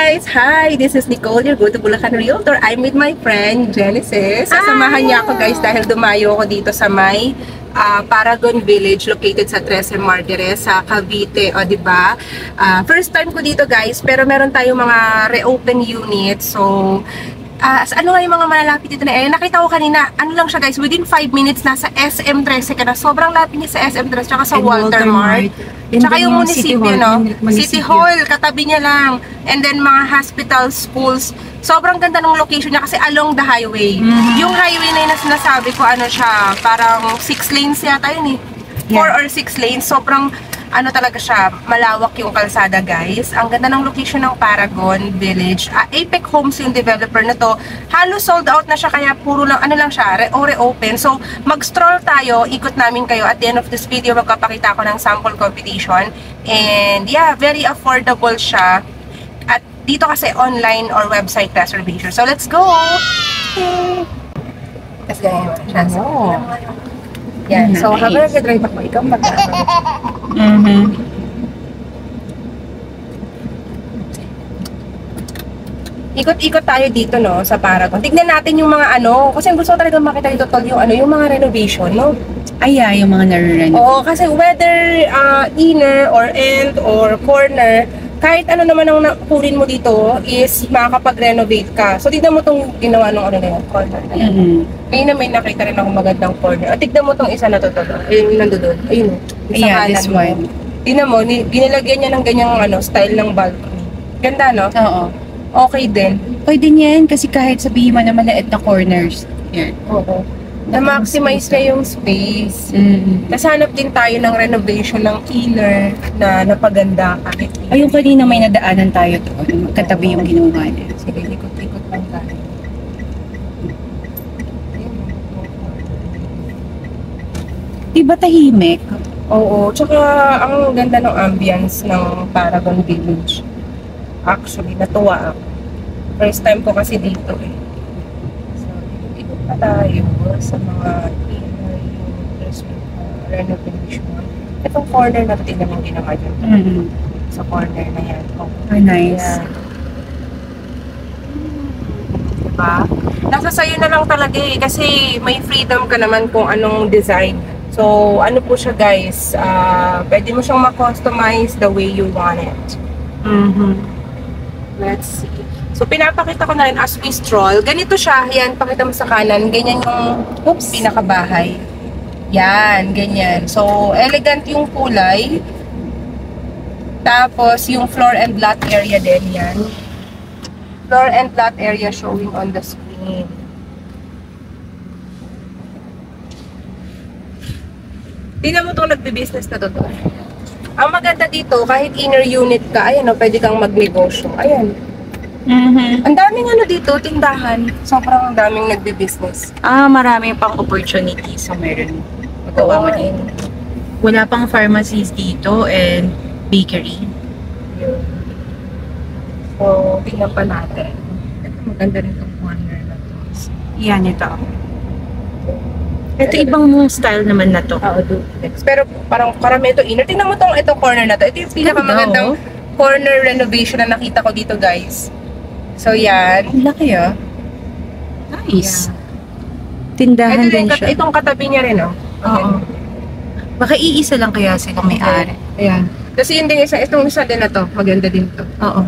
guys! Hi! This is Nicole, your go-to Bulacan Realtor. I'm with my friend, Genesis. Sasamahan niya ako guys dahil dumayo ako dito sa may Paragon Village located sa Trece Martires sa Cavite. O, diba? First time ko dito guys, pero meron tayong mga reopen units. So, ano nga yung mga malalapit dito na nakita ko kanina, ano lang siya guys, within 5 minutes nasa SM Trece ka na. Sobrang lapit niya sa SM Trece tsaka sa Walter Mart. Tsaka yung munisipyo, no? City Hall, katabi niya lang. And then mga hospital, schools. Sobrang ganda ng location niya kasi along the highway. Yung highway na yun na sinasabi ko, ano siya, parang 6 lanes yata yun eh. 4 or 6 lanes. Sobrang ano talaga siya, malawak yung kalsada guys. Ang ganda ng location ng Paragon Village. Apex Homes yung developer na to. Halos sold out na siya kaya puro lang, ano lang siya, reopen. So, mag-stroll tayo, ikot namin kayo. At the end of this video, magpapakita ko ng sample competition. And yeah, very affordable siya. At dito kasi online or website reservation. So, let's go! Okay. Let's go. Yan. So, habang nag-drive ako, ikaw mag-drive. Ikot-ikot tayo dito, no, sa Paragon. Tignan natin yung mga ano, kasi gusto ko talaga makita dito tol yung ano, yung mga renovation, no? Yung mga nare-renovate. Oo, kasi whether inner or end or corner, kahit ano naman ang nakunin mo dito is makakapag-renovate ka. So, tignan mo itong ginawa ng ano na yun, corner na yun. Ngayon na may nakita rin akong magandang corner. At tignan mo itong isa na to, ayun, nandoon. Ayun, this one. Tignan mo, ginilagyan niya ng ganyang ano, style ng balcony. Ganda, no? Oo. Okay din. Pwede niyan kasi kahit sabihin mo na maliit na corners. Yan. Oo. Na-maximize niya yung space. Tapos hanap din tayo ng renovation ng inner na napaganda kahit. Yung kanina may nadaanan tayo doon. Katabi yung ginawa niya. Sige, ikot-ikot lang tayo. Diba tahimik? Oo. Tsaka ang ganda ng ambience ng Paragon Village. Actually, natuwa ako. First time ko kasi dito eh. Ikot pa tayo sa mga inner units renovation. Itong corner na ito, tingnan yung ginawa dyan. Sa corner na yan. Nice. Yan. Diba? Nasa sayo na lang talaga eh. Kasi may freedom ka naman kung anong design. So, ano po siya guys, pwede mo siyang ma-customize the way you want it. Let's see. So, pinapakita ko na rin as we stroll. Ganito siya. Yan, pakita mo sa kanan. Ganyan yung pinakabahay. Yan, ganyan. So, elegant yung kulay. Tapos, yung floor and lot area din yan. Floor and lot area showing on the screen. Tingnan mo itong nagbe-business na to. Ang maganda dito, kahit inner unit ka, ayan o, pwede kang magnegosyo. Ayan. Ang daming ano dito, tindahan. Sobrang daming nagbe-business. Marami pang opportunities. So, meron. Oo, Wala pang pharmacies dito and bakery. yun. So, tingnan pa natin. Ito, maganda rin itong corner na to. Yan, ito. Ito ibang style naman na to. Duplex. Pero parang karami ito inner. Tingnan mo itong corner na to. Ito yung pinakamagandang corner renovation na nakita ko dito, guys. So, yan. Ang laki Nice. Yeah. Tindahan Ito din siya. Itong katabi niya rin, oh. Oo. Baka iisa lang kaya sila may-ari. Ayan. Kasi yun din itong isa din na to. Maganda din to. Oo.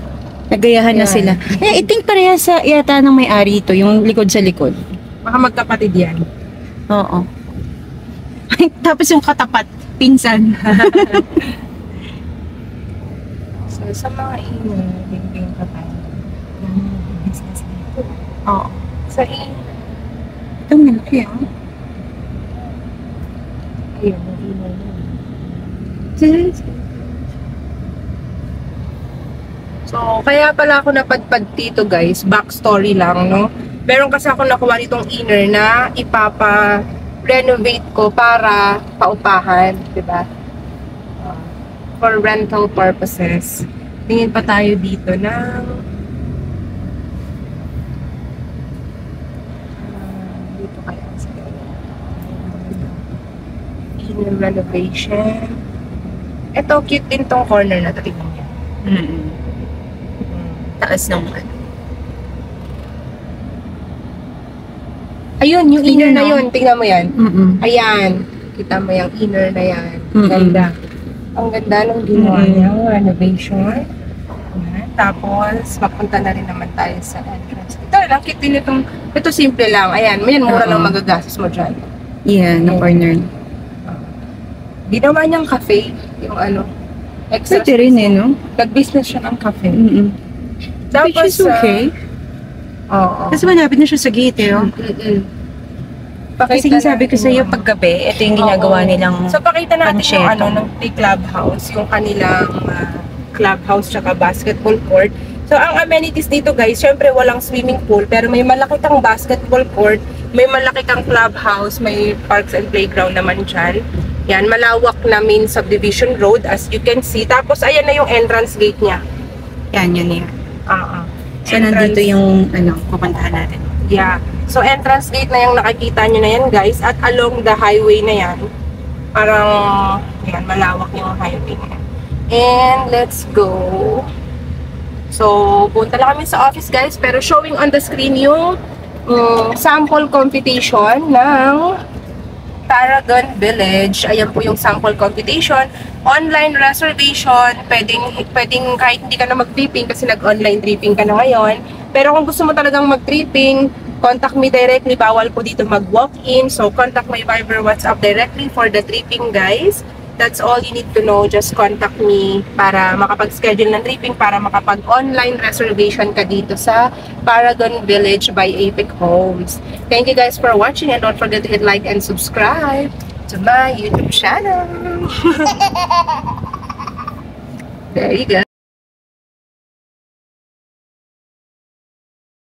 Nagayahan na sila. I think parehas sa yata ng may-ari ito, yung likod sa likod. Baka magkapatid yan. Oo. Tapos yung katapat, pinsan. So, sa mga din pa tayo. Business dito. Oo. Sa inner. Ito malaki Ayun, yung inner. So, kaya pala ako napadpad dito guys, backstory lang, no? Meron kasi ako nakuha nitong inner na ipapa-renovate ko para paupahan, diba? For rental purposes. Tingin pa tayo dito ng dito kaya inner renovation. Ito, cute din tong corner na to. Tingnan niyo. taas ng Ayun, yung inner na Inner, no? yun. Tingnan mo yan. Mm-mm. Ayan. Kita mo yung inner na yan. Mm-mm. Ganda. Ang ganda ng ginawa Mm-mm. niya. Renovation. Ayan. Tapos, mapunta na rin naman tayo sa entrance. Ito lang, kit din itong, ito simple lang. Ayan, yan, mura lang Oo. magagastos mo dyan. Yeah, na corner. Ginawa niyang cafe. Yung ano, extra. Pwede rin eh, no? Nag-business siya ng cafe. Mm-mm. Which Tapos, is okay. Oo. Kasi malapit na siya sa gate, eh, oh. Kasi sabi ko sa iyo paggabi, ito yung ginagawa Oo. nilang So pakita natin yung pansyeto. ng play clubhouse, yung kanilang clubhouse tsaka basketball court. So ang amenities dito guys, syempre walang swimming pool pero may malaki kang basketball court, may malaki kang clubhouse, may parks and playground naman dyan. Yan, malawak na main subdivision road as you can see. Tapos ayan na yung entrance gate niya. yan, yan. So, nandito yung, pupuntahan natin. Yeah. So, entrance gate na yung nakikita nyo na yan, guys. At along the highway na yan, parang, yan, malawak yung highway na yan. And, let's go. So, punta lang kami sa office, guys. Pero showing on the screen yung sample computation ng Paragon Village. Ayan po yung sample computation. Online reservation. Pwedeng kahit hindi ka na mag-tripping kasi nag-online tripping ka na ngayon. Pero kung gusto mo talagang mag-tripping, contact me directly. Bawal po dito mag-walk-in. So, contact my Viber WhatsApp directly for the tripping, guys. That's all you need to know. Just contact me para makapag-schedule ng tripping, para makapag-online reservation ka dito sa Paragon Village by Apex Homes. Thank you guys for watching and don't forget to hit like and subscribe to my YouTube channel. There you go.